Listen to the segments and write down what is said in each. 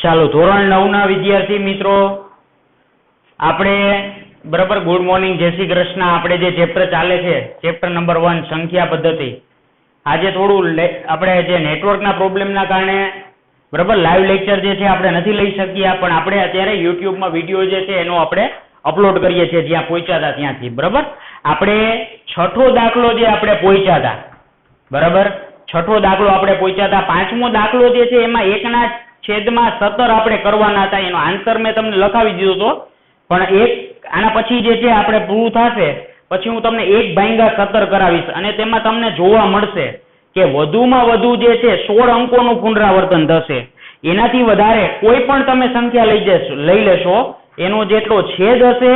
ચાલો ધોરણ 9 ના વિદ્યાર્થી મિત્રો આપણે બરાબર ગુડ મોર્નિંગ જય શ્રી કૃષ્ણ. આપણે જે ચેપ્ટર ચાલે છે ચેપ્ટર નંબર 1 સંખ્યા પદ્ધતિ. આજે થોડું આપણે જે નેટવર્કના પ્રોબ્લેમના કારણે બરાબર લાઈવ લેક્ચર જે છે આપણે નથી લઈ શક્યા, પણ આપણે અત્યારે યુટ્યુબમાં વિડીયો જે છે એનો આપણે અપલોડ કરીએ છીએ જ્યાં પહોંચ્યા હતા ત્યાંથી. બરાબર આપણે છઠ્ઠો દાખલો જે આપણે પહોંચ્યા હતા, બરાબર છઠ્ઠો દાખલો આપણે પહોંચ્યા હતા. પાંચમો દાખલો જે છે એમાં 1/17 આપણે કરવાના હતા. એનો આન્સર મેં તમને લખાવી દીધો હતો, પણ આના પછી જે છે આપણે પૂરું થશે પછી હું તમને 1/17 કરાવીશ અને તેમાં તમને જોવા મળશે કે વધુમાં વધુ જે છે 16 અંકોનું પુનરાવર્તન થશે. એનાથી વધારે કોઈ પણ તમે સંખ્યા લઈ લેશો, એનો જેટલો છેદ હશે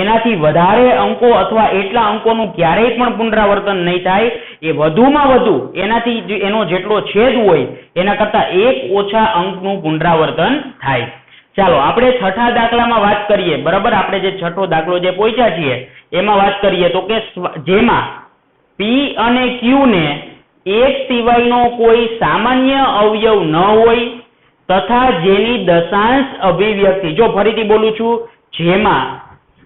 એનાથી વધારે અંકો અથવા એટલા અંકોનું ક્યારેય પણ પુનરાવર્તન નહીં થાય. એ વધુમાં વધુ એનાથી એનો જેટલો છેદ હોય એના કરતા 1 ઓછા અંકનું પુનરાવર્તન થાય. ચાલો આપણે છઠ્ઠા દાખલામાં વાત કરીએ. બરાબર આપણે જે છઠ્ઠો દાખલો જે પહોંચ્યા છીએ એમાં વાત કરીએ તો કે જેમાં P અને Q ને એક સિવાયનો કોઈ સામાન્ય અવયવ ન હોય તથા જેની દશાંશ અભિવ્યક્તિ, જો ફરીથી બોલું છું, જેમાં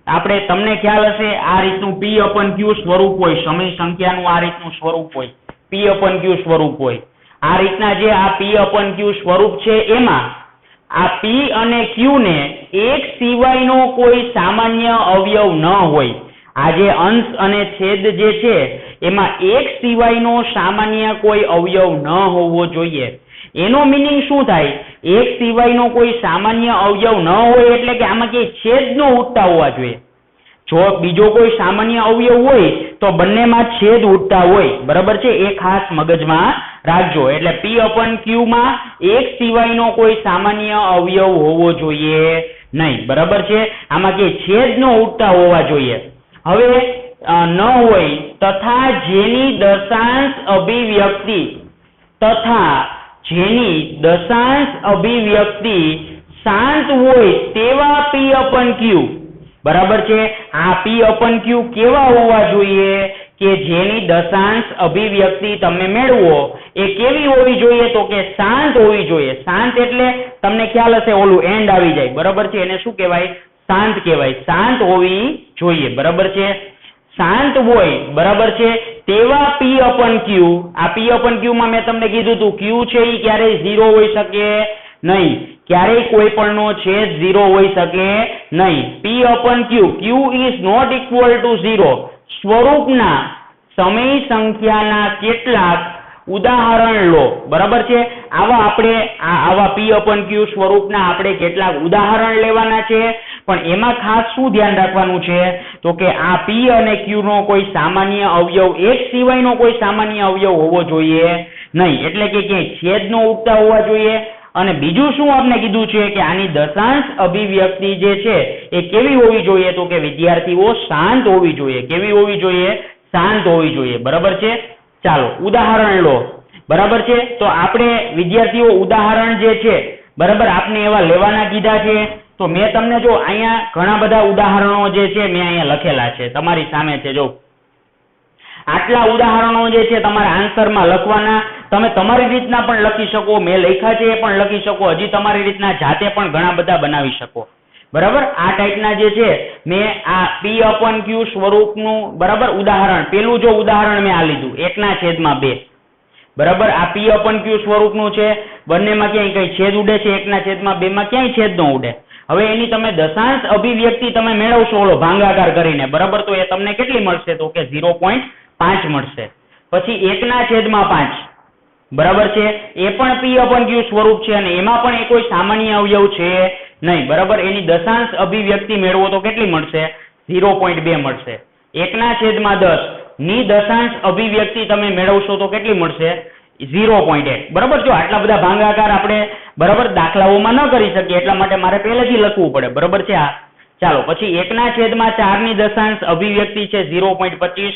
આપણે તમને ખ્યાલ હશે આ રીતનું P/Q સ્વરૂપ હોય, સમય સંખ્યાનું આ રીતનું સ્વરૂપ હોય, P/Q સ્વરૂપ હોય. આ રીતના જે આ P/Q સ્વરૂપ છે એમાં આ P અને Q ને એક સિવાયનો કોઈ સામાન્ય અવયવ ન હોય. આ જે અંશ અને છેદ જે છે એમાં એક સિવાયનો સામાન્ય કોઈ અવયવ ન હોવો જોઈએ. એનો મિનિંગ શું થાય? એક સિવાયનો કોઈ સામાન્ય અવયવ ન હોય એટલે કે આમાં ક્યાંય છેદ ન ઉડતા હોવા જોઈએ. જો બીજો કોઈ સામાન્ય અવયવ હોય તો બંનેમાં છેદ ઉડતા હોય. બરાબર છે, એ ખાસ મગજમાં રાખજો. એટલે P/Q માં એક સિવાયનો કોઈ સામાન્ય અવયવ હોવો જોઈએ નહીં. બરાબર છે, આમાં ક્યાંય છેદ ન ઉડતા હોવા જોઈએ. હવે ન હોય તથા જેની દશાંશ અભિવ્યક્તિ શાંત હોય તેવા P/Q. બરાબર છે, આ P/Q કેવા હોવા જોઈએ કે જેની દશાંશ અભિવ્યક્તિ તમે મેળવો એ કેવી હોવી જોઈએ? તો કે શાંત હોવી જોઈએ. શાંત એટલે તમને ખ્યાલ હશે ઓલું એન્ડ આવી જાય. બરાબર છે, એને શું કહેવાય? શાંત કહેવાય. શાંત હોવી જોઈએ. બરાબર છે, શાંત હોય. બરાબર છે, તેવા P/Q. આ P/Q માં મેં તમને કીધું હતું Q છે એ ક્યારેય 0 હોઈ શકે નહીં. ક્યારેય કોઈ પણ નો છેદ 0 હોઈ શકે નહીં. P/Q is not equal to 0 સ્વરૂપના સમય સંખ્યાના કેટલાક ઉદાહરણ લો. બરાબર છે, આવા P/Q સ્વરૂપના આપણે કેટલાક ઉદાહરણ લેવાના છે. પણ એમાં ખાસ શું ધ્યાન રાખવાનું છે તો કે આ P અને Q નો કોઈ સામાન્ય અવયવ, એક સિવાયનો કોઈ સામાન્ય અવયવ હોવો જોઈએ નહીં. એટલે કે ક્યાંય છેદ ન ઉડતા હોવા જોઈએ. અને બીજું શું આપણે કીધું છે કે આની દશાંશ અભિવ્યક્તિ જે છે એ કેવી હોવી જોઈએ? તો કે વિદ્યાર્થીઓ શાંત હોવી જોઈએ. કેવી હોવી જોઈએ? શાંત હોવી જોઈએ. બરાબર છે, ચાલો ઉદાહરણ લો. બરાબર છે, તો આપણે વિદ્યાર્થીઓ ઉદાહરણ જે છે બરાબર આપણે એવા લેવાના કીધા છે. તો મેં તમને જો અહીંયા ઘણા બધા ઉદાહરણો જે છે મેં અહીંયા લખેલા છે, તમારી સામે છે. જો આટલા ઉદાહરણો જે છે તમારે આન્સરમાં લખવાના. તમે તમારી રીતના પણ લખી શકો, મેં લખ્યા છે એ પણ લખી શકો, હજી તમારી રીતના જાતે પણ ઘણા બધા બનાવી શકો. બરાબર, આ ટાઈપના જે છે મેં આ P/Q સ્વરૂપનું બરાબર ઉદાહરણ, પેલું જો ઉદાહરણ મેં આ લીધું 1/2. બરાબર, આ P/Q સ્વરૂપનું છે. બંનેમાં ક્યાંય કઈ છેદ ઉડે છે, 1/2 માં ક્યાંય છેદ ન ઉડે. હવે એની તમે દશાંશ અભિવ્યક્તિ તમે મેળવશો ઓલો ભાગાકાર કરીને. બરાબર, તો એ તમને કેટલી મળશે? તો કે 0.5 મળશે. પછી 1/5. બરાબર છે, એ પણ P/Q સ્વરૂપ છે અને એમાં પણ એ કોઈ સામાન્ય અવયવ છે નહીં. બરાબર, એની દશાંશ અભિવ્યક્તિ મેળવો તો કેટલી મળશે? 0.2 મળશે. 1/10 ની દશાંશ અભિવ્યક્તિ તમે મેળવશો તો કેટલી મળશે? 0.1. બરાબર, જો આટલા બધા ભાગાકાર આપણે બરાબર દાખલાઓમાં ન કરી શકીએ એટલા માટે મારે પહેલેથી લખવું પડે. બરાબર છે. ચાલો પછી 1/4 ની દશાંશ અભિવ્યક્તિ છે 0.25.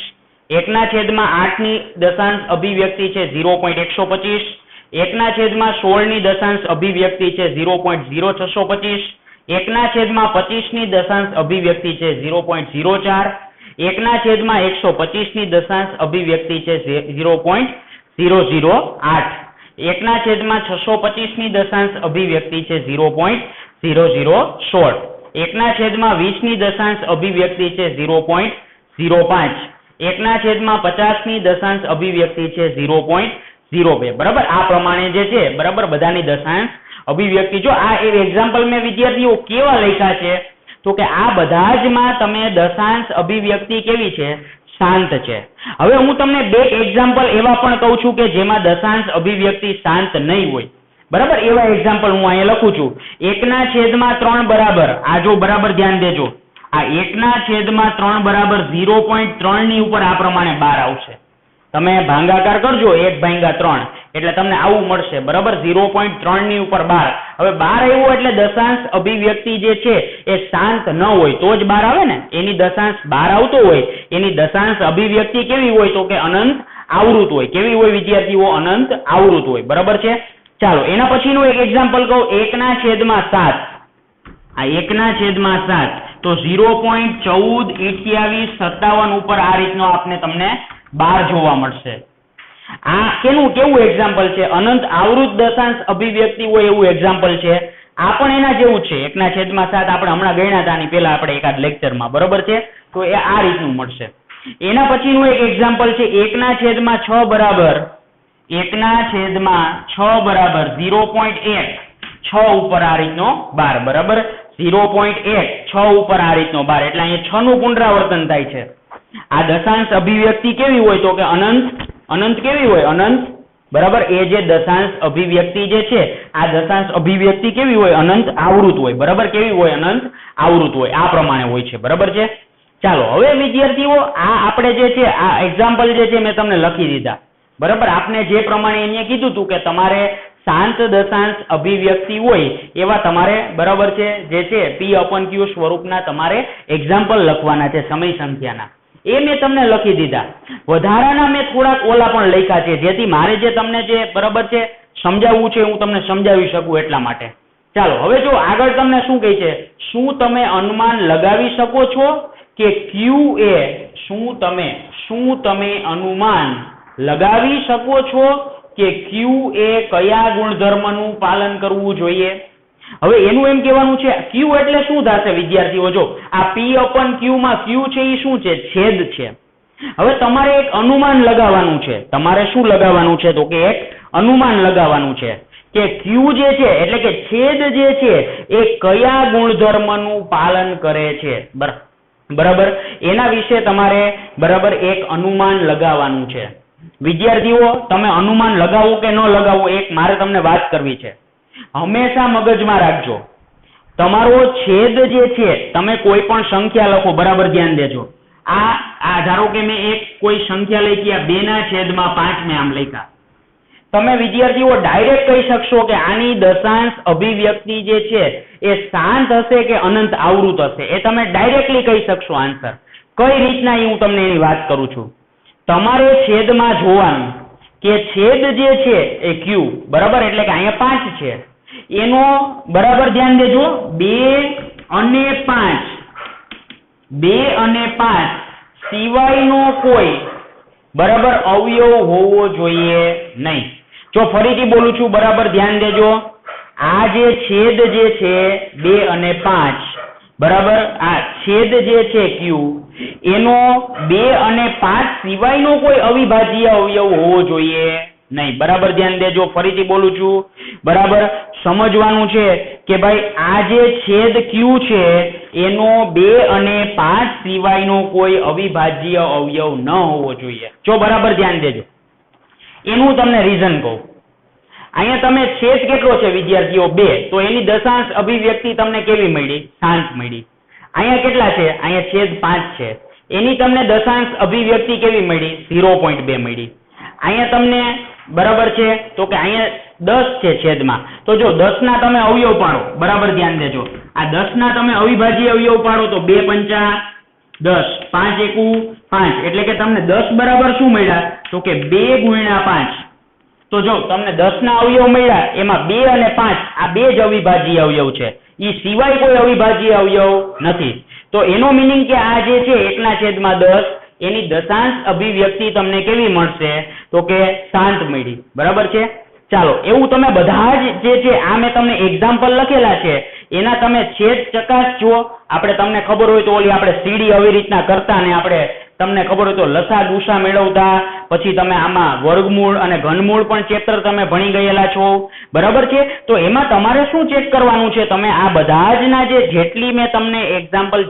1/8 ની દશાંશ અભિવ્યક્તિ છે 0.125. 1/16 ની દશાંશ અભિવ્યક્તિ છે 0.0625. 1/25 ની દશાંશ અભિવ્યક્તિ છે 0.04. 1/125 ની દશાંશ અભિવ્યક્તિ છે 0.008. 1/625 ની દશાંશ અભિવ્યક્તિ છે 0.0016. 1/20 ની દશાંશ અભિવ્યક્તિ છે 0.05. 1/50 ની દશાંશ અભિવ્યક્તિ છે 0.02. બરાબર, આ પ્રમાણે જે છે બરાબર બધાની દશાંશ અભિવ્યક્તિ. જો આ એક્ઝામ્પલ મેં વિદ્યાર્થીઓ કેવા લખ્યા છે તો કે આ બધા જ માં તમે દશાંશ અભિવ્યક્તિ કેવી છે? શાંત છે. હવે હું તમને બે એક્ઝામ્પલ એવા પણ કહું છું કે જેમાં દશાંશ અભિવ્યક્તિ શાંત નહીં હોય. બરાબર, એવા એક્ઝામ્પલ હું અહીંયા લખું છું. 1/3 બરાબર, આ જો બરાબર ધ્યાન દેજો, આ 1/3 બરાબર 0.3 ની ઉપર આ પ્રમાણે 12 આવશે. તમે ભાગાકાર કરજો 1/3 એટલે તમને આવું મળશે. બરાબર, 0.3 ની ઉપર 12. હવે 12 આવ્યું એટલે દશાંશ અભિવ્યક્તિ જે છે એ શાંત ન હોય તો જ 12 આવે ને. એની દશાંશ 12 આવતો હોય એની દશાંશ અભિવ્યક્તિ કેવી હોય તો કે અનંત આવૃત હોય. કેવી હોય વિદ્યાર્થીઓ? અનંત આવૃત હોય. બરાબર છે. ચાલો એના પછીનું એક એક્ઝામ્પલ કહું. 1/7. આ 1/7 તો 0.142857 ઉપર આ રીતનો આપને તમને 12 જોવા મળશે. આ કેવું એક્ઝામ્પલ છે? અનંત આવૃત દશાંશ અભિવ્યક્તિ હોય એવું એક્ઝામ્પલ છે. આ પણ એના જેવું છે. 1/7 આપણે હમણાં ગણ્યા હતા આની પહેલા આપણે એકાદ લેક્ચરમાં. બરોબર છે. તો એ આ રીતનું મળશે. એના પછીનું એક એક્ઝામ્પલ છે 1/6 બરાબર 1/6 બરાબર 0.1 6 ઉપર આ રીતનો 12. બરાબર, 0.1 6 ઉપર આ રીતનો 12 એટલે અહીંયા 6 નું પુનરાવર્તન થાય છે. આ દશાંશ અભિવ્યક્તિ કેવી હોય તો કે અનંત કેવી હોય? અનંત. બરાબર, એ જે દશાંશ અભિવ્યક્તિ જે છે આ દશાંશ અભિવ્યક્તિ કેવી હોય? અનંત આવૃત હોય. બરાબર, કેવી હોય? અનંત આવૃત હોય. આ પ્રમાણે હોય છે. બરાબર છે. ચાલો હવે વિદ્યાર્થીઓ આ આપણે જે છે આ એક્ઝામ્પલ જે છે મેં તમને લખી દીધા. બરાબર, આપને જે પ્રમાણે અહીંયા કીધું હતું કે તમારે શાંત દશાંશ અભિવ્યક્તિ હોય એવા તમારે બરાબર છે જે છે P/Q સ્વરૂપના તમારે એક્ઝામ્પલ લખવાના છે સમય સંખ્યાના. એ મેં તમને લખી દીધા. વધારાના મેં થોડાક ઓલા પણ લખ્યા છે જેથી મારે જે તમને જે બરાબર છે સમજાવવું છે હું તમને સમજાવી શકું એટલા માટે. ચાલો હવે જો આગળ તમને શું કહે છે? શું તમે અનુમાન લગાવી શકો છો કે Q એ શું તમે અનુમાન લગાવી શકો છો કે Q એ કયા ગુણધર્મનું પાલન કરવું જોઈએ? હવે એનું એમ કહેવાનું છે Q એટલે શું થશે વિદ્યાર્થીઓ? જો આ P/Q માં Q છે એ શું છે? છેદ છે. હવે તમારે એક અનુમાન લગાવવાનું છે. તમારે શું લગાવવાનું છે તો કે એક અનુમાન લગાવવાનું છે કે Q જે છે એટલે કે છેદ જે છે એ કયા ગુણધર્મનું પાલન કરે છે. બરાબર, એના વિશે તમારે બરાબર એક અનુમાન લગાવવાનું છે. વિદ્યાર્થીઓ તમે અનુમાન લગાવો કે ન લગાવો એક મારે તમને વાત કરવી છે. હંમેશા મગજમાં રાખજો, તમારો છેદ જે છે તમે કોઈ પણ સંખ્યા લખો. બરાબર, ધ્યાન દેજો. આ ધારો કે મેં એક કોઈ સંખ્યા લખી, આ 2/5 મેં આમ લખ્યા. તમે વિદ્યાર્થીઓ ડાયરેક્ટ કહી શકશો કે આની દશાંશ અભિવ્યક્તિ જે છે એ શાંત હશે કે અનંત આવૃત હશે? એ તમે ડાયરેક્ટલી કહી શકશો આન્સર. કઈ રીતના એ હું તમને એની વાત કરું છું. તમારે છેદમાં જોવાનું કે છેદ જે છે એ Q બરાબર એટલે કે અહીંયા 5 છે એનો બરાબર ધ્યાન દેજો 2 અને 5 સિવાયનો કોઈ બરાબર અવયવ હોવો જોઈએ નહીં. જો ફરીથી બોલું છું બરાબર ધ્યાન દેજો. આ જે છેદ જે છે 2 અને 5 બરાબર આ છેદ જે છે Q એનો 2 અને 5 સિવાયનો કોઈ અવિભાજ્ય અવયવ હોવો જોઈએ નહીં. બરાબર ધ્યાન દેજો. ફરીથી બોલું છું. બરાબર સમજવાનું છે કે ભાઈ આ જે છેદ Q છે એનો 2 અને 5 સિવાયનો કોઈ અવિભાજ્ય અવયવ ન હોવો જોઈએ. જો બરાબર ધ્યાન દેજો. એનું તમને રીઝન કહું. અહીંયા તમે છેદ કેટલો છે વિદ્યાર્થીઓ? 2. તો એની દશાંશ અભિવ્યક્તિ તમને કેવી મળી? શાંત મળી. અહીંયા કેટલા છે? અહીંયા છેદ 5 છે. એની તમને દશાંશ અભિવ્યક્તિ કેવી મળી? 0.2 મળી. અહીંયા તમને બરાબર છે તો કે અહીંયા 10 છે છેદમાં. તો જો 10 ના તમે અવયવ પાડો. બરાબર ધ્યાન દેજો. આ 10 ના તમે અવિભાજ્ય અવયવ પાડો તો 2 પંચા 10, 5 એકુ 5 એટલે કે તમને 10 બરાબર શું મળ્યા તો કે 2 ગુણ્યા 5. તો જો તમને 10 ના અવયવ મળ્યા એમાં 2 અને 5 આ બે જ અવિભાજ્ય અવયવ છે. એ સિવાય કોઈ અવિભાજ્ય અવયવ નથી. તો એનો મીનિંગ કે આ જે છે 1/10 એની દશાંશ અભિવ્યક્તિ તમને કેવી મળશે તો કે શાંત મળી. બરાબર છે. ચાલો એવું તમે બધા જ જે છે આ મેં તમને એક્ઝામ્પલ લખેલા છે એના તમે છેદ ચકાસજો. આપણે તમને ખબર હોય તો ઓલી આપણે સીડી આવી રીતના કરતા ને આપણે તમને ખબર હોય તો લસા ગુસા મેળવતા, પછી તમે આમાં વર્ગમૂળ અને ઘનમૂળ પણ ચેપ્ટર તમે ભણી ગયેલા છો, બરાબર છે. તો એમાં તમારે શું ચેક કરવાનું છે, તમે આ બધા જ ના જેટલા મેં તમને એક્ઝામ્પલ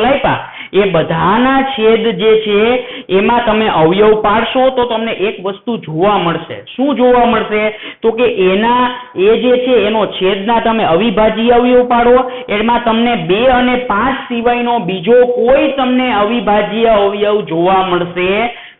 આપ્યા એ બધાના છેદ જે છે એમાં તમે અવયવ પાડશો તો તમને એક વસ્તુ જોવા મળશે. શું જોવા મળશે? તો કે એ જે છે એનો છેદના તમે અવિભાજ્ય અવયવ પાડો, એમાં તમને 2 અને 5 સિવાયનો બીજો કોઈ તમને અવિભાજ્ય અવયવ જોવા મળશે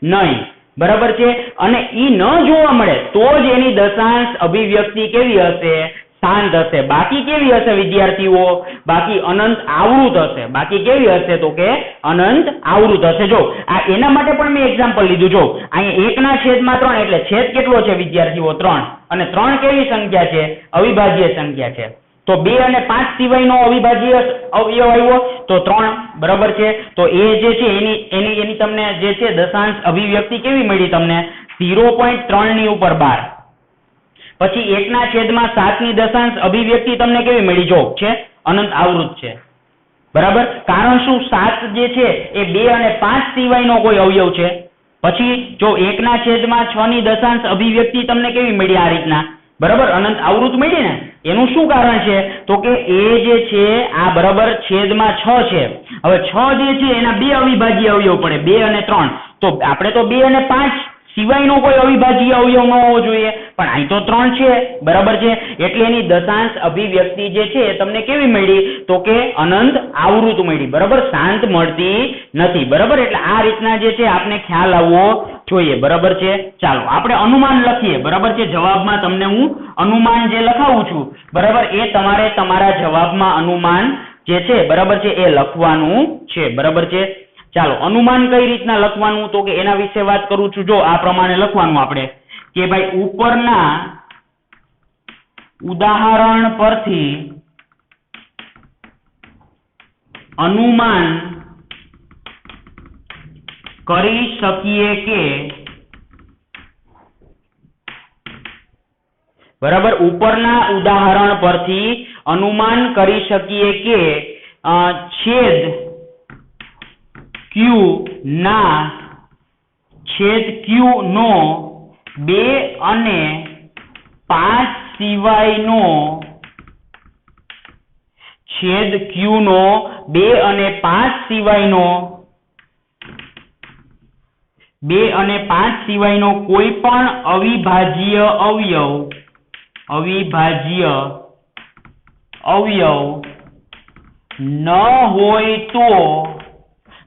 નહીં, બરાબર છે. અને ઈ ન જોવા મળે તો જ એની દશાંશ અભિવ્યક્તિ કેવી હશે? શાંત હશે. બાકી કેવી હશે વિદ્યાર્થીઓ? બાકી અનંત આવૃત હશે. બાકી કેવી હશે? તો કે અનંત આવૃત હશે. જો આ એના માટે પણ મેં એક્ઝામ્પલ લીધું. જો અહીંયા 1/3 એટલે છેદ કેટલો છે વિદ્યાર્થીઓ? 3. અને 3 કેવી સંખ્યા છે? અવિભાજ્ય સંખ્યા છે. તો 2 અને 5 સિવાયનો અવિભાજ્ય અવયવ આવ્યો તો 3, બરાબર છે. તો એ જે છે એની તમને જે છે દશાંશ અભિવ્યક્તિ કેવી મળી તમને? 0.3 ની ઉપર 12. પછી 1/7 ની દશાંશ અભિવ્યક્તિ તમને કેવી મળી? જો છે અનંત આવૃત છે, બરાબર. કારણ શું? 7 જે છે એ 2 અને 5 સિવાયનો કોઈ અવયવ છે. પછી જો 1/6 ની દશાંશ અભિવ્યક્તિ તમને કેવી મળી? આ રીતના, બરાબર, અનંત આવૃત મળી ને. એનું શું કારણ છે? તો કે એ જે છે આ બરાબર છેદમાં 6 છે. હવે 6 જે છે એના 2 અવિભાજ્ય અવયવ પડે, 2 અને 3. તો આપણે તો 2 અને 5 સિવાયનો કોઈ અવિભાજ્ય અવયવ ન હોવો જોઈએ, પણ અહીં તો 3 છે, બરાબર છે. એટલે એની દશાંશ અભિવ્યક્તિ જે છે એ તમને કેવી મળી? તો કે અનંત આવૃત મળી, બરાબર, શાંત મળતી નથી, બરાબર. એટલે આ રીતના જે છે આપણે ખ્યાલ આવવો જોઈએ, બરાબર છે. ચાલો આપણે અનુમાન લખીએ, બરાબર છે. જવાબમાં તમને હું અનુમાન જે લખાવું છું, બરાબર, એ તમારે તમારા જવાબમાં અનુમાન જે છે, બરાબર છે, એ લખવાનું છે, બરાબર છે. ચાલો અનુમાન કઈ રીતના લખવાનું? તો કે એના વિશે વાત કરું છું. જો આ પ્રમાણે લખવાનું આપણે કે ભાઈ ઉપરના ઉદાહરણ પરથી અનુમાન કરી શકીએ કે, બરાબર, ઉપરના ઉદાહરણ પરથી અનુમાન કરી શકીએ કે છેદ Q ના છેદ Q નો 2 અને 5 સિવાયનો છેદ Q નો 2 અને 5 સિવાયનો કોઈ પણ અવિભાજ્ય અવયવ ન હોય તો,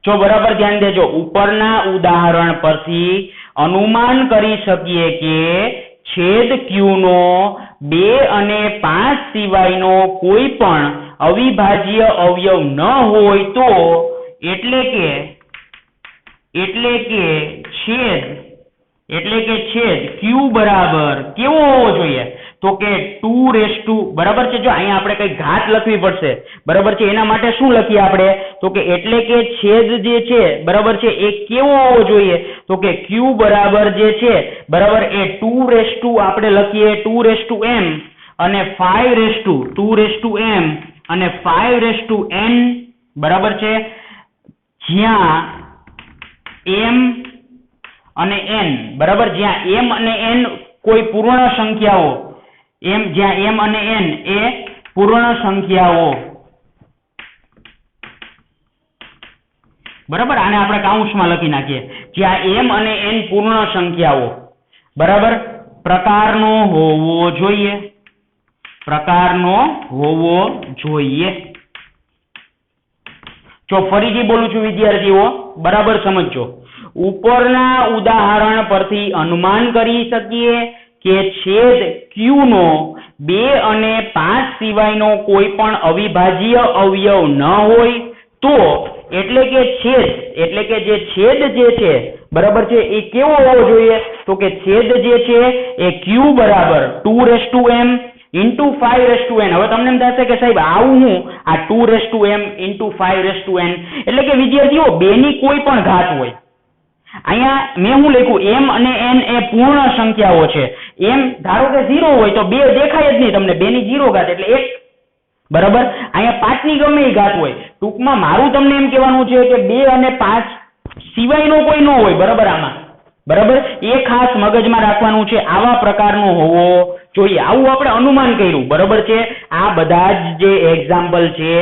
જો બરાબર ધ્યાન દેજો, ઉપરના ઉદાહરણ પરથી અનુમાન કરી શકીએ કે છેદ Q નો 2 અને 5 સિવાયનો કોઈ પણ અવિભાજ્ય અવયવ ન હોય તો, એટલે કે છેદ Q બરાબર કેવો હોવો જોઈએ? તો કે 2 બરાબર છે. જો અહીંયા આપણે કઈ ઘાત લખવી પડશે, બરાબર છે. એના માટે શું લખીએ આપણે? તો કે એટલે કે છેદ જે છે, બરાબર છે, એ કેવો હોવો જોઈએ? તો કે Q બરાબર જે છે, બરાબર, એ 2 આપણે લખીએ 2m અને 2m અને 5n, બરાબર છે. જ્યાં m અને n, બરાબર, જ્યાં m અને n કોઈ પૂર્ણ સંખ્યાઓ, જ્યાં m અને n એ પૂર્ણ સંખ્યાઓ, બરાબર. આને આપણે કાઉન્સમાં લખી નાખીએ. જ્યાં m અને n પૂર્ણ સંખ્યાઓ, બરાબર, પ્રકારનો હોવો જોઈએ. જો ફરીથી બોલું છું વિદ્યાર્થીઓ, બરાબર સમજજો. ઉપરના ઉદાહરણ પરથી અનુમાન કરી શકીએ કે છેદ Q નો 2 અને 5 સિવાયનો કોઈ પણ અવિભાજ્ય અવયવ ન હોય તો, એટલે કે જે છેદ જે છે, બરાબર છે, એ કેવો હોવો જોઈએ? તો કે છેદ જે છે એ Q બરાબર 2m into 5n. હવે તમને એમ થશે કે સાહેબ આવું હું આ 2m into 5n, એટલે કે વિદ્યાર્થીઓ 2 ની કોઈ પણ ઘાત હોય, અહીંયા મેં શું લખ્યું, m અને n એ પૂર્ણ સંખ્યાઓ છે. m ધારો કે 0 હોય તો 2 દેખાય જ નહીં તમને, 2 ની 0 ઘાત એટલે 1. બરાબર. અહીંયા 5 ની ગમે એ ઘાત હોય. ટૂંકમાં મારું તમને એમ કહેવાનું છે કે 2 અને 5 સિવાયનો કોઈ ન હોય. બરાબર. આમાં બરાબર એ ખાસ મગજમાં રાખવાનું છે. આવા પ્રકારનો હોવો જોઈએ. આવું આપણે અનુમાન કર્યું. બરાબર છે. આ બધા જ જે એક્ઝામ્પલ છે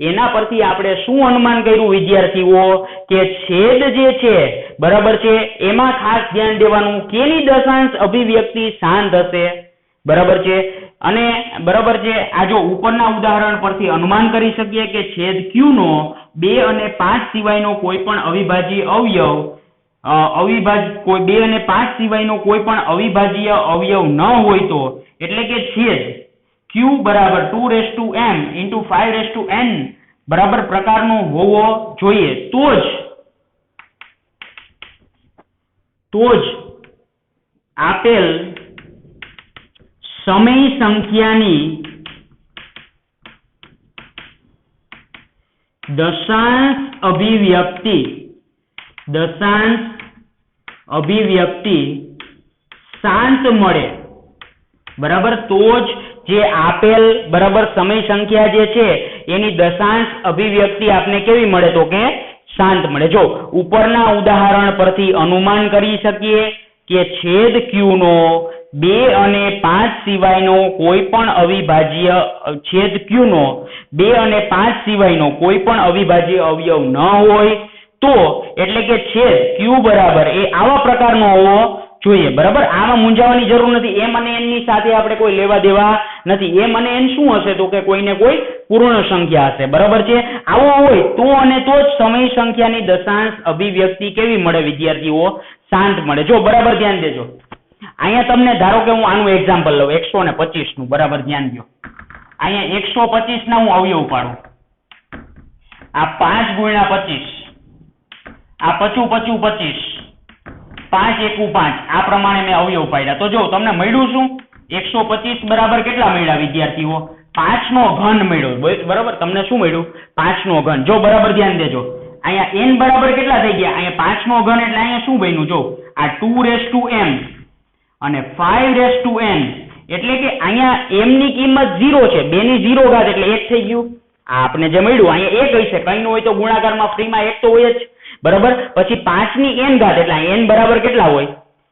એના પરથી આપણે શું અનુમાન કર્યું વિદ્યાર્થીઓ, કે છેદ જે છે બરાબર છે એમાં ખાસ ધ્યાન દેવાનું કેની દશાંશ અભિવ્યક્તિ શાંત હશે. બરાબર છે. અને બરાબર છે આ જો ઉપરના ઉદાહરણ પરથી અનુમાન કરી શકીએ કે છેદ q નો 2 અને 5 સિવાયનો કોઈ પણ અવિભાજ્ય અવયવ કોઈ 2 અને 5 સિવાયનો કોઈ પણ અવિભાજ્ય અવયવ ન હોય તો, એટલે કે છેદ q બરાબર 2m into 5n બરાબર પ્રકારનો હોવો જોઈએ. તો જ આપેલ સમય સંખ્યાની દશાંશ અભિવ્યક્તિ શાંત મળે. બરાબર. તો જ જે આપેલ બરાબર સમય સંખ્યા જે છે એની દશાંશ અભિવ્યક્તિ આપને કેવી મળે, તો કે શાંત મળે. જો ઉપરના ઉદાહરણ પરથી અનુમાન કરી શકીએ કે છેદ q નો 2 અને 5 સિવાયનો કોઈ પણ અવિભાજ્ય છેદ q નો 2 અને 5 સિવાયનો કોઈ પણ અવિભાજ્ય અવયવ ન હોય તો, એટલે કે છેદ q બરાબર એ આવા પ્રકારનો હોવો જોઈએ. બરાબર. આમાં મૂંઝાવાની જરૂર નથી. m અને n ની સાથે આપણે કોઈ લેવા દેવા નથી. m અને n શું હશે, તો કે કોઈને કોઈ પૂર્ણ સંખ્યા હશે. બરાબર છે. આવો હોય તો અને તો જ સમય સંખ્યાની દશાંશ અભિવ્યક્તિ કેવી મળે વિદ્યાર્થીઓ, શાંત મળે. જો બરાબર ધ્યાન દેજો. અહીંયા તમને ધારો કે હું આનું એક્ઝામ્પલ લઉં 125 નું. બરાબર ધ્યાન દો. અહીંયા 125 ના હું અવયવ પાડું. આ 5 ગુણ્યા 25, આ 25 25, 5 એકુ 5, આ પ્રમાણે મેં અવયવ પાડ્યા. તો જો તમને મળ્યું શું, 125 બરાબર કેટલા મળ્યા વિદ્યાર્થીઓ, 5 નો ઘન મળ્યો. બરાબર. તમને શું મળ્યું, 5 નો ઘન. જો બરાબર ધ્યાન દેજો. અહીંયા n બરાબર કેટલા થઈ ગયા, અહીંયા 5 નો ઘન એટલે અહીંયા શું બન્યું, જો આ 2m અને 5n, એટલે કે અહીંયા m ની કિંમત 0 છે, 2 ની 0 ઘાત એટલે 1 થઈ ગયું. આ આપણે જે મળ્યું અહીંયા 1 હશે, કઈ નું હોય તો ગુણાકારમાં ફ્રીમાં 1 તો હોય જ. બરાબર. પછી 5 ની n ઘાત એટલે n બરાબર કેટલા હોય,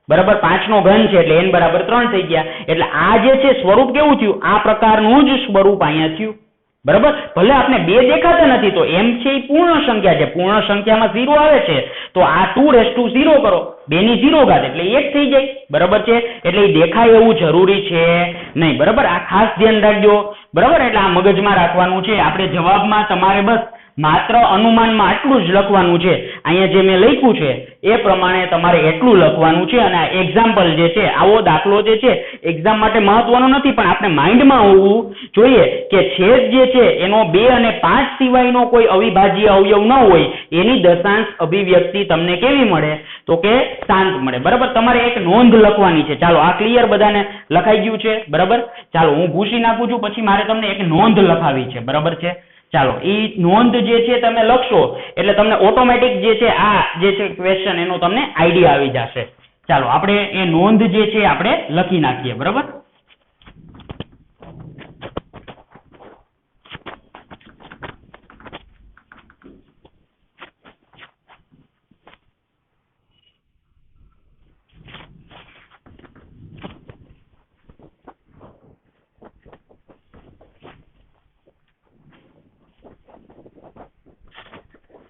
બરાબર 5 નો ઘન છે એટલે n બરાબર 3 થઈ ગયા. એટલે આ જે છે સ્વરૂપ કેવું થયું, આ પ્રકારનું જ સ્વરૂપ અહીંયા થયું. બરાબર. ભલે આપણે 2 દેખાતા નથી તો m છે એ પૂર્ણ સંખ્યા છે, પૂર્ણ સંખ્યામાં 0 આવે છે તો આ 2 કરો, 2 ની 0 ઘાત એટલે 1 થઈ જાય. બરાબર છે. એટલે એ દેખાય એવું જરૂરી છે નહીં. બરાબર. આ ખાસ ધ્યાન રાખજો. બરાબર. એટલે આ મગજમાં રાખવાનું છે. આપણે જવાબમાં તમારે બસ માત્ર અનુમાનમાં આટલું જ લખવાનું છે. અહીંયા જે મેં લખ્યું છે એ પ્રમાણે તમારે એટલું લખવાનું છે. અને આ એક્ઝામ્પલ જે છે, આવો દાખલો જે છે એક્ઝામ માટે મહત્વનો નથી, પણ આપણે માઇન્ડમાં હોવું જોઈએ કે છેદ જે છે એનો 2 અને 5 સિવાયનો કોઈ અવિભાજ્ય અવયવ ન હોય એની દશાંશ અભિવ્યક્તિ તમને કેવી મળે, તો કે શાંત મળે. બરાબર. તમારે એક નોંધ લખવાની છે. ચાલો આ ક્લિયર બધાને લખાઈ ગયું છે. બરાબર. ચાલો હું ભૂસી નાખું છું, પછી મારે તમને એક નોંધ લખાવી છે. બરાબર છે. ચાલો એ નોંધ જે છે તમે લખશો એટલે તમને ઓટોમેટિક જે છે આ જે છે ક્વેશ્ચન એનો તમને આઈડિયા આવી જશે. ચાલો આપણે એ નોંધ જે છે આપણે લખી નાખીએ. બરાબર.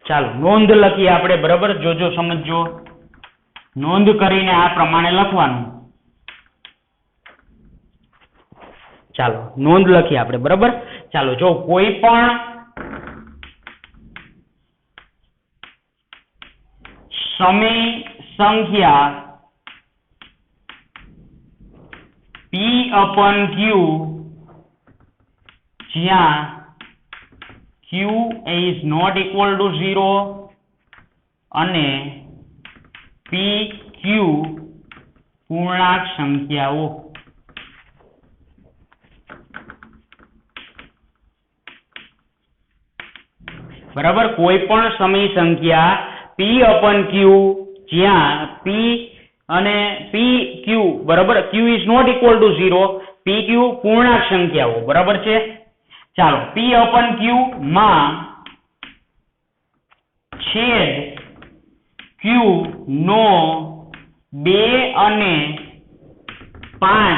ચાલો નોંધ લખીએ આપણે. બરાબર. જોજો સમજજો. નોંધ કરીને આ પ્રમાણે લખવાનું. ચાલો નોંધ લખીએ આપણે. બરાબર. ચાલો જો કોઈ પણ સમય સંખ્યા p/q જ્યાં q is not equal to 0 અને pq પૂર્ણાંક સંખ્યાઓ. બરાબર. કોઈ પણ સમય સંખ્યા p/q જ્યાં p અને pq બરાબર q is not equal to 0, pq પૂર્ણાંક સંખ્યાઓ બરાબર છે. ચાલો p/q માં છેદ q નો 2 અને 5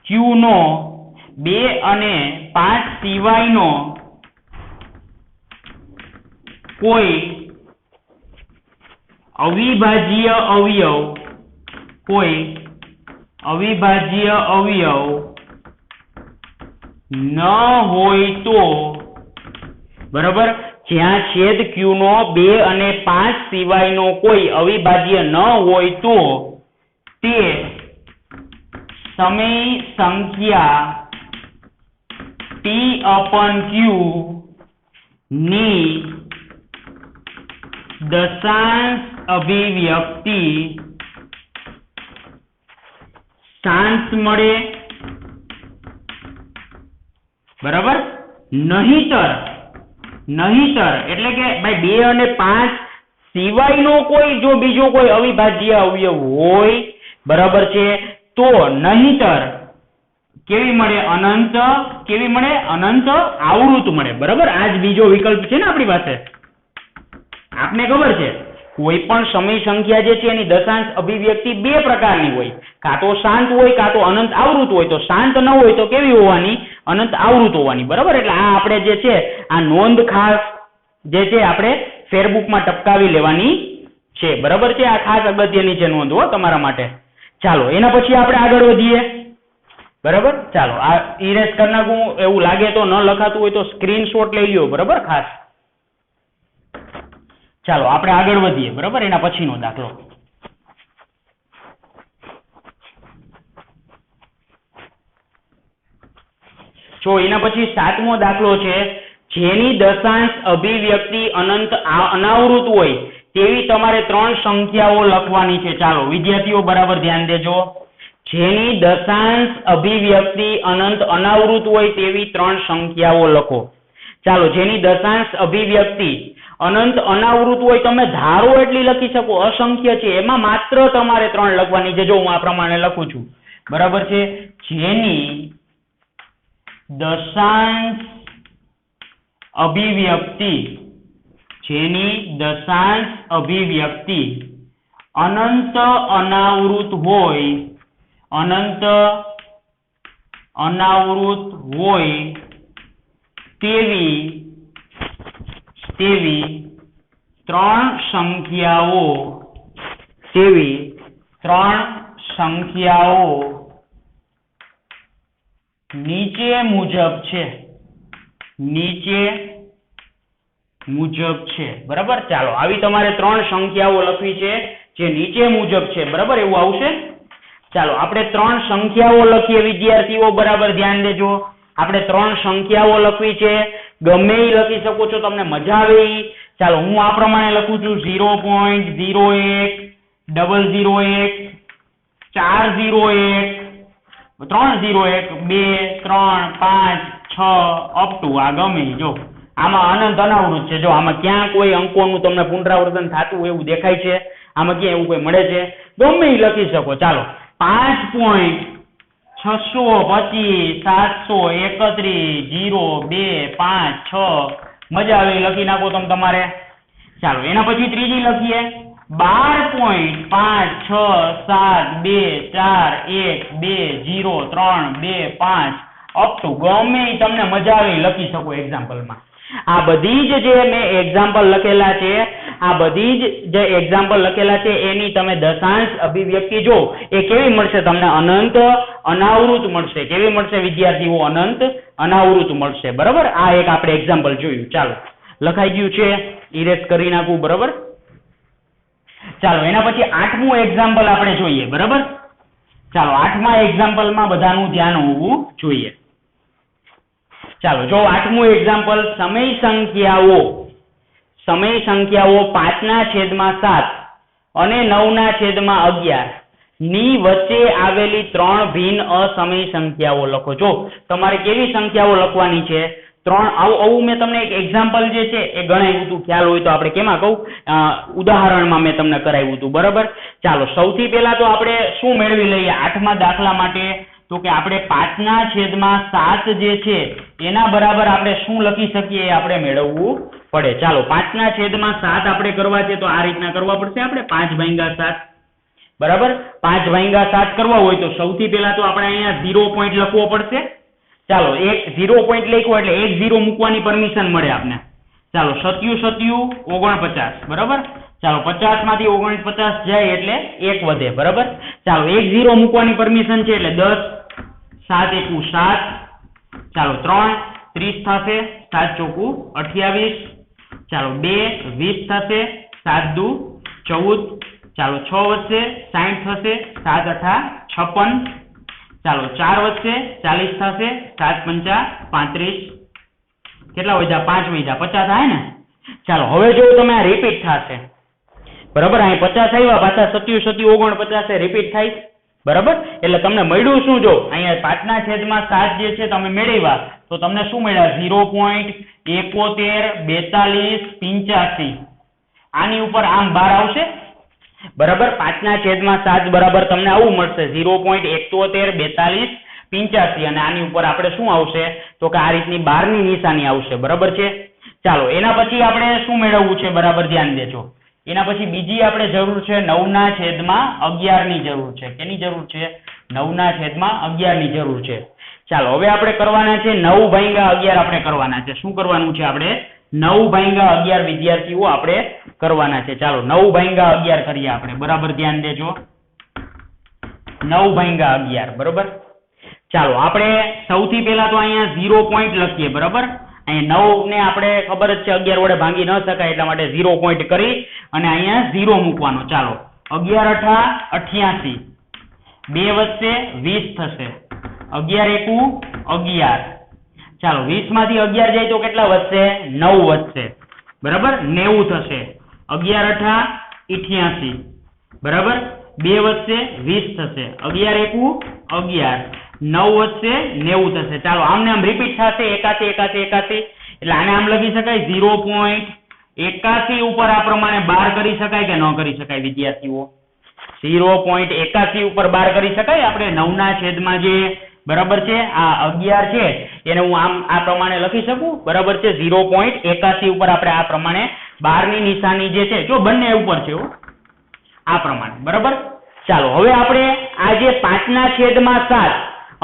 q નો 2 અને 5 સિવાયનો કોઈ અવિભાજ્ય અવયવ ન હોય તો બરાબર, જ્યાં છેદ q નો 2 અને 5 સિવાયનો કોઈ અવિભાજ્ય ન હોય તો તે સમય સંખ્યા p/q ની દશાંશ અભિવ્યક્તિ શાંત મળે બરાબર. નહીંતર એટલે કે ભાઈ 2 અને 5 સિવાયનો કોઈ જો બીજો કોઈ અવિભાજ્ય અવયવ હોય બરાબર છે તો નહીંતર કેવી મળે? અનંત. કેવી મળે? અનંત આવૃત મળે બરાબર. આ જ બીજો વિકલ્પ છે ને આપણી પાસે. આપને ખબર છે કોઈ પણ સમય સંખ્યા જે છે એની દશાંશ અભિવ્યક્તિ બે પ્રકારની હોય, કાં તો શાંત હોય કાં તો અનંત આવૃત હોય. તો શાંત ન હોય તો કેવી હોવાની? અનંત આવૃત હોવાની બરાબર. એટલે આ આપણે જે છે આ નોંધ ખાસ જે છે આપણે ફેરબુકમાં ટપકાવી લેવાની છે બરાબર છે. આ ખાસ અગત્યની છે નોંધ હો તમારા માટે. ચાલો એના પછી આપણે આગળ વધીએ બરાબર. ચાલો આ ઇરેઝ કરી નાખું. એવું લાગે તો ન લખાતું હોય તો સ્ક્રીનશોટ લઈ લ્યો બરાબર ખાસ. ચાલો આપણે આગળ વધીએ બરાબર. એના પછીનો દાખલો જો એના પછી 7મો દાખલો છે, જેની દશાંશ અભિવ્યક્તિ અનંત અનાવૃત હોય તેવી તમારે 3 સંખ્યાઓ લખવાની છે. ચાલો વિદ્યાર્થીઓ બરાબર ધ્યાન દેજો. જેની દશાંશ અભિવ્યક્તિ અનંત અનાવૃત હોય તેવી 3 સંખ્યાઓ લખો. ચાલો જેની દશાંશ અભિવ્યક્તિ અનંત અનાવૃત હોય તમે ધારો એટલી લખી શકો, અસંખ્ય છે એમાં માત્ર તમારે 3 લખવાની છે. જો હું આ પ્રમાણે લખું છું બરાબર છે. જેની દશાંશ અભિવ્યક્તિ અનંત અનાવૃત હોય તેવી 3 સંખ્યાઓ નીચે મુજબ છે બરાબર. ચાલો આવી તમારે 3 સંખ્યાઓ લખવી છે જે નીચે મુજબ છે બરાબર. એવું આવશે. ચાલો આપણે 3 સંખ્યાઓ લખીએ વિદ્યાર્થીઓ બરાબર ધ્યાન દેજો. આપણે 3 સંખ્યાઓ લખવી છે, ગમે એ લખી શકો છો, તમને મજા આવે ઈ. ચાલો હું આ પ્રમાણે લખું છું 0.01 001 401 301 2 3 5 6 અપ ટુ આ ગમે જો. આમાં અનંત અનાવૃત છે. જો આમાં ક્યાં કોઈ અંકોનું તમને પુનરાવર્તન થતું એવું દેખાય છે? આમાં ક્યાં એવું કોઈ મળે છે? ગમે એ લખી શકો. ચાલો 5.625 731 0 2 5 6 મજા આવે લખી નાખો તમે તમારે. ચાલો એના પછી ત્રીજી લખીએ 12.5 6 7 2 4 1 2 0 3 2 5 અપ ટુ ગમે તમને મજા આવે લખી શકો એક્ઝામ્પલમાં. આ બધી જ જે મેં એક્ઝામ્પલ લખેલા છે, આ બધી જ જે એક્ઝામ્પલ લખેલા છે એની તમે દશાંશ અભિવ્યક્તિ જો એ કેવી મળશે તમને? અનંત અનાવૃત મળશે. કેવી મળશે વિદ્યાર્થીઓ? અનંત અનાવૃત મળશે બરાબર. આ એક આપણે એક્ઝામ્પલ જોયું. ચાલો લખાઈ ગયું છે, ઇરેઝ કરી નાખું બરાબર. ચાલો એના પછી 8મું એક્ઝામ્પલ આપણે જોઈએ બરાબર. ચાલો 8મા એક્ઝામ્પલમાં બધાનું ધ્યાન હોવું જોઈએ. ચાલો જો 8મું એક્ઝામ્પલ, સમય સંખ્યાઓ 5/7 અને 9/11 ની વચ્ચે આવેલી 3 ભિન્ન અસમય સંખ્યાઓ લખો. જો તમારે કેવી સંખ્યાઓ લખવાની છે? આવું મેં તમને એક એક્ઝામ્પલ જે છે એ ગણાવ્યું હતું, ખ્યાલ હોય તો આપણે કેમાં કહું, ઉદાહરણમાં મેં તમને કરાવ્યું હતું, બરાબર. ચાલો સૌથી પહેલા તો આપણે શું મેળવી લઈએ 8મા દાખલા માટે, તો કે આપણે 5/7 જે છે એના બરાબર આપણે શું લખી શકીએ એ આપણે મેળવવું પડે. ચાલો 5/7 આપણે કરવા છે તો આ રીતના કરવા પડશે આપણે 5/7, બરાબર. 5/7 કરવા હોય તો સૌથી પહેલા તો આપણે અહીંયા 0 પોઈન્ટ લખવો પડશે. ચાલો એક 0 પોઈન્ટ લખ્યો એટલે એક 0 મૂકવાની પરમિશન મળે આપને. ચાલો 7 49, બરાબર. ચાલો 50 માંથી 49 જાય એટલે 1 વધે, બરાબર. ચાલો એક 0 મૂકવાની પરમિશન છે એટલે 10, 7 × 1 = 7, ચાલો 3 30 થશે, 7 × 4 = 28, ચાલો 2 20 થશે, 7 × 2 = 14, ચાલો 6 વધશે 60 થશે, 7 × 8 = 56, ચાલો 4 વધશે 40 થશે, 7 × 5 = 35, કેટલા વધ્યા 5 વધ્યા 50 થાય ને. ચાલો હવે જો તમે આ રિપીટ થશે, બરાબર. અહીં 50 આવ્યા, પાછા 27 49 રિપીટ થાય, બરાબર. એટલે તમને મળ્યું શું, જો અહીંયા 5/7 જે છે તમે મેળવ્યા તો તમને શું મળ્યા 0.71 42 85. આની ઉપર આમ 12 આવશે, બરાબર. 5/7 બરાબર તમને આવું મળશે 0.71 42 85 અને આની ઉપર આપણે શું આવશે તો કે આ રીતની 12 ની નિશાની આવશે, બરાબર છે. ચાલો એના પછી આપણે શું મેળવવું છે, બરાબર ધ્યાન દેજો. એના પછી બીજી આપણે જરૂર છે 9/11 ની જરૂર છે. કેની જરૂર છે? 9/11 ની જરૂર છે. ચાલો હવે આપણે કરવાના છે 9/11 આપણે કરવાના છે. શું કરવાનું છે આપણે? 9/11 વિદ્યાર્થીઓ આપણે કરવાના છે. ચાલો 9/11 કરીએ આપણે, બરાબર ધ્યાન દેજો. 9/11, બરાબર. ચાલો આપણે સૌથી પહેલા તો અહીંયા 0 પોઈન્ટ લખીએ, બરાબર. અહીંયા 9 ને આપણે ખબર જ છે 11 વડે ભાંગી ન શકાય એટલા માટે 0 પોઈન્ટ કરી અને અહીંયા 0 મૂકવાનો. ચાલો 11 × 8 = 88, 2 વધશે 20 થશે, 11 × 1 = 11. ચાલો 20 માંથી 11 જાય તો કેટલા વધશે? 9 વધશે, બરાબર. 90 થશે, 11 × 8 = 88, બરાબર. 2 વધશે 20 થશે, 11 × 1 = 11, 9 વધશે 90 થશે. ચાલો આમને આમ રિપીટ થશે 81 એટલે આને આમ લખી શકાય 0.81 ઉપર આ પ્રમાણે 12 કરી શકાય કે ન કરી શકાય વિદ્યાર્થીઓ? 0.81 ઉપર 12 કરી શકાય આપણે 9/7 જે, બરાબર છે. આ 11 છે એને હું આમ આ પ્રમાણે લખી શકું, બરાબર છે. 0.81 ઉપર આપણે આ પ્રમાણે 12 ની નિશાની જે છે જો બંને ઉપર છે આ પ્રમાણે, બરાબર. ચાલો હવે આપણે આ જે 5/7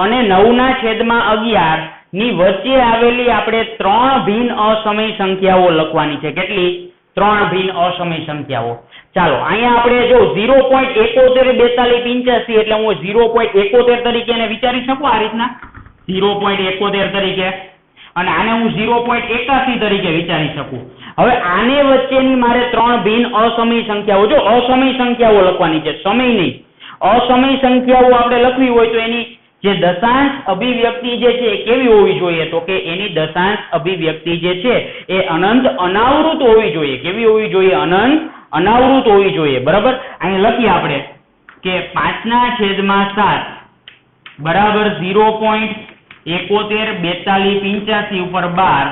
અને 9/11 ની વચ્ચે આવેલી આપણે 3 ભિન્ન અસમય સંખ્યાઓ લખવાની છે. કેટલી? 3 ભિન્ન અસમય સંખ્યાઓ. ચાલો અહીંયા આપણે જો 0.71 42 85 એટલે હું 0.71 તરીકે એને વિચારી શકું આ રીતના 0.71 તરીકે, અને આને હું 0.81 તરીકે વિચારી શકું. હવે આને વચ્ચેની મારે 3 ભિન્ન અસમય સંખ્યાઓ, જો અસમય સંખ્યાઓ લખવાની છે, સમય નહીં. અસમય સંખ્યાઓ આપણે લખવી હોય તો એની જે દશાંશ અભિવ્યક્તિ જે છે એ કેવી હોવી જોઈએ? તો કે એની દશાંશ અભિવ્યક્તિ જે છે એ અનંત અનાવૃત હોવી જોઈએ. કેવી હોવી જોઈએ? અનંત અનાવૃત હોવી જોઈએ, બરાબર. અહીં લખીએ આપણે કે 5/7 બરાબર 0.71 42 85 ઉપર 12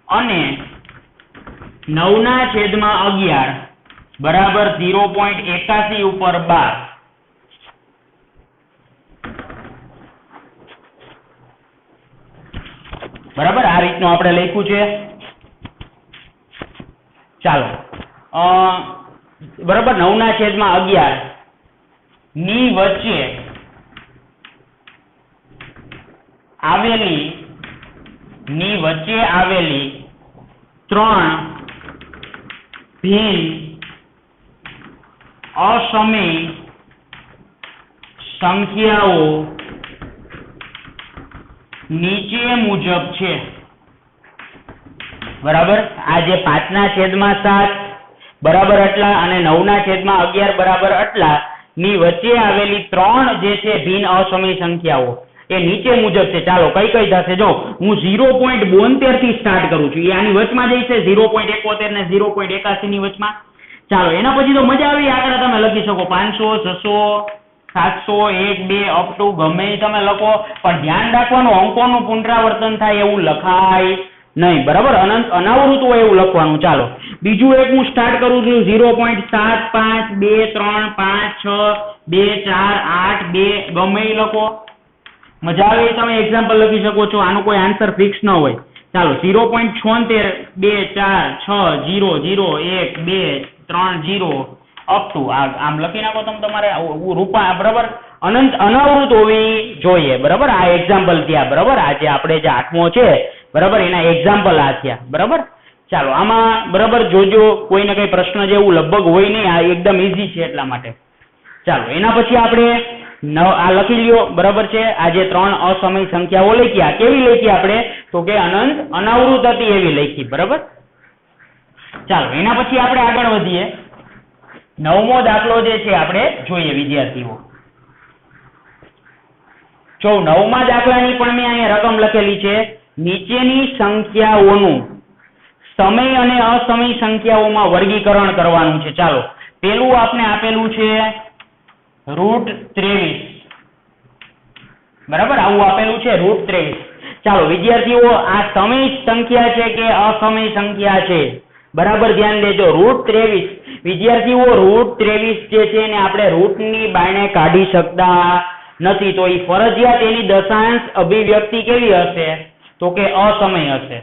અને 9/11 બરાબર 0.81 ઉપર 12. બરાબર આ રીતનું આપણે લખ્યું છે. ચાલો બરાબર 9/11 ની વચ્ચે આવેલી 3 ભિન્ન અસમય સંખ્યાઓ નીચે મુજબ છે, બરાબર. આ જે 5/7 બરાબર આટલા અને 9/11 બરાબર આટલા ની વચ્ચે આવેલી 3 જે છે ભિન્ન અસમય સંખ્યાઓ એ નીચે મુજબ છે. ચાલો કઈ કઈ થશે? જો હું 0.72 થી સ્ટાર્ટ કરું છું, એ આની વચમાં જઈ છે 0.71 ને 0.81 ની વચમાં. ચાલો એના પછી તો મજા આવી આંકડા તમે લખી શકો 500 600 700 1 2 અપ ટુ ગમે એ તમે લખો, પણ ધ્યાન રાખવાનું અંકોનું પુનરાવર્તન થાય એવું લખાય નહીં, બરાબર? અનંત અનાવૃત હોય એવું લખવાનું. ચાલો બીજું એક હું સ્ટાર્ટ કરું છું. 0.7 5 2 3 5 6 2 4 8 2 ગમે એ લખો, મજા આવે તમે એક્ઝામ્પલ લખી શકો છો. આનો કોઈ આન્સર ફિક્સ ન હોય. ચાલો 0.76 2 4 6 0 0 1 2 3 0 અપ ટુ આમ લખી નાખો તમે તમારે રૂપા, બરાબર? અનંત અનાવૃત હોવી જોઈએ, બરાબર? આ એક્ઝામ્પલ થયા, બરાબર? આજે આપણે જે 8મો છે, બરાબર, એના એક્ઝામ્પલ આ થયા, બરાબર? ચાલો આમાં બરાબર જોજો, કોઈને કઈ પ્રશ્ન જેવું લગભગ હોય નહીં, આ એકદમ ઈઝી છે એટલા માટે. ચાલો એના પછી આપણે આ લખી લ્યો, બરાબર છે? આ જે 3 અસમય સંખ્યાઓ લખ્યા, કેવી લખી આપણે? તો કે અનંત અનાવૃત હતી એવી લખી, બરાબર? ચાલો એના પછી આપણે આગળ વધીએ. 9મો દાખલો જે છે આપણે જોઈએ વિદ્યાર્થીઓ. જો 9મા દાખલાની પણ મેં અહીંયા રકમ લખેલી છે. નીચેની સંખ્યાઓનું સમય અને અસમય સંખ્યાઓમાં વર્ગીકરણ કરવાનું છે. ચાલો પેલું આપણે આપેલું છે √23, બરાબર? આવું આપેલું છે √23. ચાલો વિદ્યાર્થીઓ, આ સમય સંખ્યા છે કે અસમય સંખ્યા છે? બરાબર ધ્યાન દેજો. √23 વિદ્યાર્થીઓ, √23 જે છે એને આપણે રૂટની બાયણે કાઢી શકતા નથી, તો એ ફરજિયાત એની દશાંશ અભિવ્યક્તિ કેવી હશે? તો કે અસમય હશે,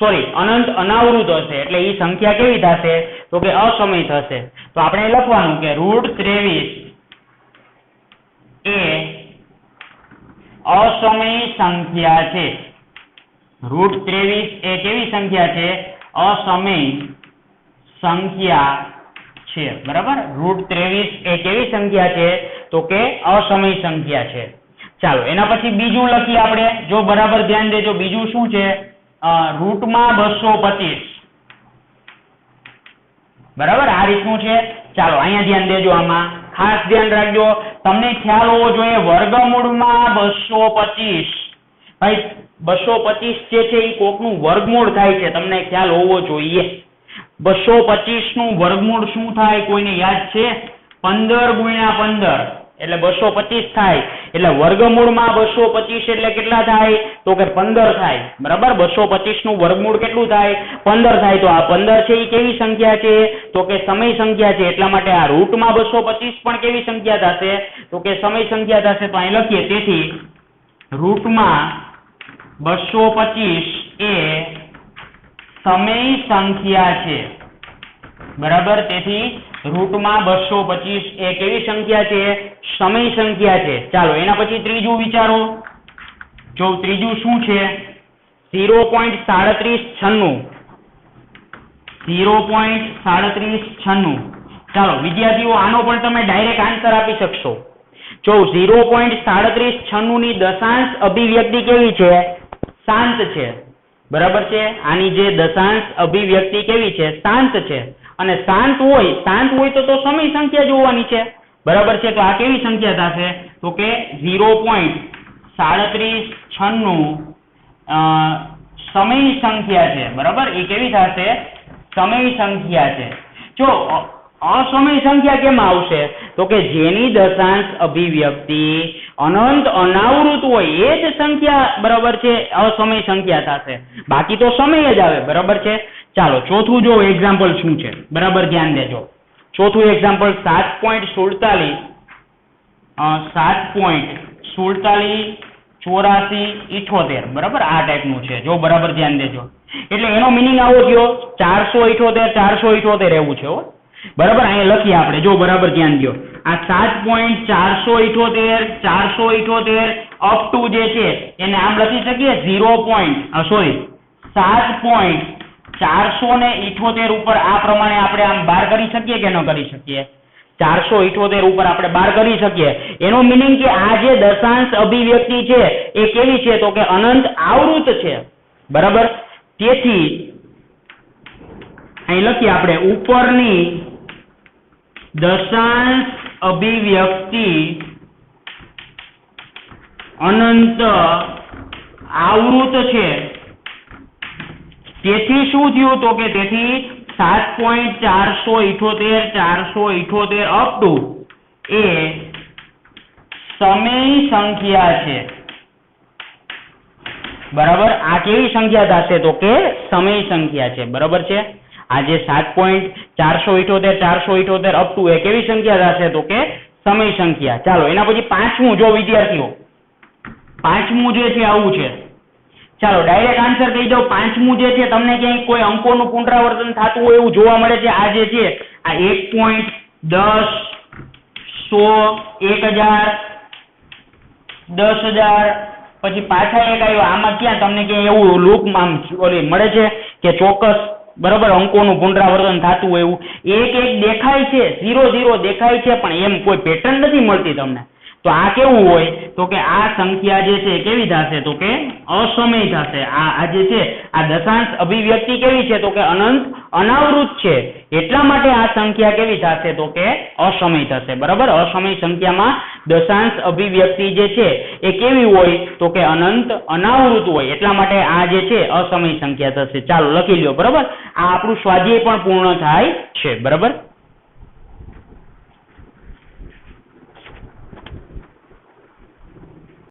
સોરી અનંત અનાવૃત હશે. એટલે એ સંખ્યા કેવી થશે? તો કે અસમય થશે. તો આપણે લખવાનું કે √23 એ અસમય સંખ્યા છે. √23 એ કેવી સંખ્યા છે? અસમય સંખ્યા છે, બરાબર? √23 એ કેવી સંખ્યા છે? તો કે અસમય સંખ્યા છે. ચાલો એના પછી બીજું લખીએ આપણે, જો બરાબર ધ્યાન દેજો. બીજું શું છે? રૂટમાં 225, બરાબર? આ રીતનું છે. ચાલો અહીંયા ધ્યાન દેજો, આમાં ખાસ ધ્યાન રાખજો, તમને ખ્યાલ હોવો જોઈએ. વર્ગમૂળમાં 225, ભાઈ 225 જે છે એ કોકનું વર્ગમૂળ થાય છે, તમને ખ્યાલ હોવો જોઈએ. 225 નું વર્ગમૂળ શું થાય? કોઈને યાદ છે? 15 × 15 એટલે 225 થાય. એટલે વર્ગમૂળમાં 225 એટલે કેટલા થાય? તો કે 15 થાય, બરાબર? 225 નું વર્ગમૂળ કેટલું થાય? 15 થાય. તો આ 15 છે એ કેવી સંખ્યા છે? તો કે સમય સંખ્યા છે. એટલા માટે આ રૂટમાં 225 પણ કેવી સંખ્યા થશે? તો કે સમય સંખ્યા થશે. તો અહીં લખીએ, તેથી રૂટમાં 225 એ સમય સંખ્યા છે, બરાબર? તેથી રૂટમાં 225 એ કેવી સંખ્યા છે? સમય સંખ્યા છે. ચાલો એના પછી ત્રીજું વિચારો. જો ત્રીજું શું છે? 0.3796, 0.3796. ચાલો વિદ્યાર્થીઓ, આનો પણ તમે ડાયરેક્ટ આન્સર આપી શકશો. જો 0.3796 ની દશાંશ અભિવ્યક્તિ કેવી છે? શાંત છે, બરાબર છે? આની જે દશાંશ અભિવ્યક્તિ કેવી છે? શાંત છે. અને શાંત હોય તો સમય સંખ્યા જોવાની છે, બરાબર છે? તો આ કેવી સંખ્યા થશે? તો કે 0.3796 સમય સંખ્યા છે, બરાબર? એ કેવી થશે? સમય સંખ્યા છે. જો અસમય સંખ્યા કેમ આવશે? તો કે જેની દશાંશ અભિવ્યક્તિ અનંત અનાવૃત હોય એ જ સંખ્યા, બરાબર છે, અસમય સંખ્યા થશે. બાકી તો સમય જ આવે, બરાબર છે? ચાલો ચોથું જો એક્ઝામ્પલ શું છે, બરાબર ધ્યાન દેજો. ચોથું એક્ઝામ્પલ 7.47 84 બરાબર? આ ટાઈપનું છે, જો બરાબર ધ્યાન દેજો. એટલે એનો મિનિંગ આવો થયો 478 એવું છે, બરાબર? અહીંયા લખીએ આપણે, જો બરાબર ધ્યાન દો. આ 7.478 અપ ટુ જે છે એને આમ લખી શકીએ 7.478 ઉપર આ પ્રમાણે આપણે આમ બાર કરી શકીએ કે ન કરી શકીએ? 478 ઉપર આપણે બાર કરી શકીએ. એનો મિનિંગ કે આ જે દશાંશ અભિવ્યક્તિ છે એ કેવી છે? તો કે અનંત આવૃત છે, બરાબર? તેથી અહીં લખીએ આપણે, ઉપરની દશાંશ અભિવ્યક્તિ અનંત આવૃત છે. તેથી શું થયું? તો કે તેથી 7.478 અપ ટુ એ સમય સંખ્યા છે. બરાબર, આ કેવી સંખ્યા થશે તો કે સમય સંખ્યા છે. બરાબર છે, આ જે 7.478 478 અપ ટુ એ કેવી સંખ્યા થશે તો કે સમય સંખ્યા. ચાલો એના પછી પાંચમું જો વિદ્યાર્થીઓ, પાંચમું જે છે આવું છે. ચાલો ડાયરેક્ટ આન્સર કહી દઉં. પાંચમું જે છે તમને ક્યાંય કોઈ અંકોનું પુનરાવર્તન થતું હોય એવું જોવા મળે છે. આ જે છે આ 1, 10, 100, 1000, 10,000 પછી પાછા એક આવ્યો. આમાં ક્યાં તમને ક્યાંય એવું લૂપમાં ઓલી મળે છે કે ચોક્કસ બરાબર અંકોનું પુનરાવર્તન થતું હોય એવું? એક દેખાય છે, 0 દેખાય છે, પણ એમ કોઈ પેટર્ન નથી મળતી તમને. તો આ કેવું હોય તો કે આ સંખ્યા જે છે કેવી થશે તો કે અસમય થશે. આ જે છે આ દશાંશ અભિવ્યક્તિ કેવી છે તો કે અનંત અનાવૃત છે. એટલા માટે આ સંખ્યા કેવી થશે તો કે અસમય થશે. બરાબર, અસમય સંખ્યામાં દશાંશ અભિવ્યક્તિ જે છે એ કેવી હોય તો કે અનંત અનાવૃત હોય. એટલા માટે આ જે છે અસમય સંખ્યા થશે. ચાલો લખી લ્યો. બરાબર, આ આપણું સ્વાધ્યાય પણ પૂર્ણ થાય છે. બરાબર.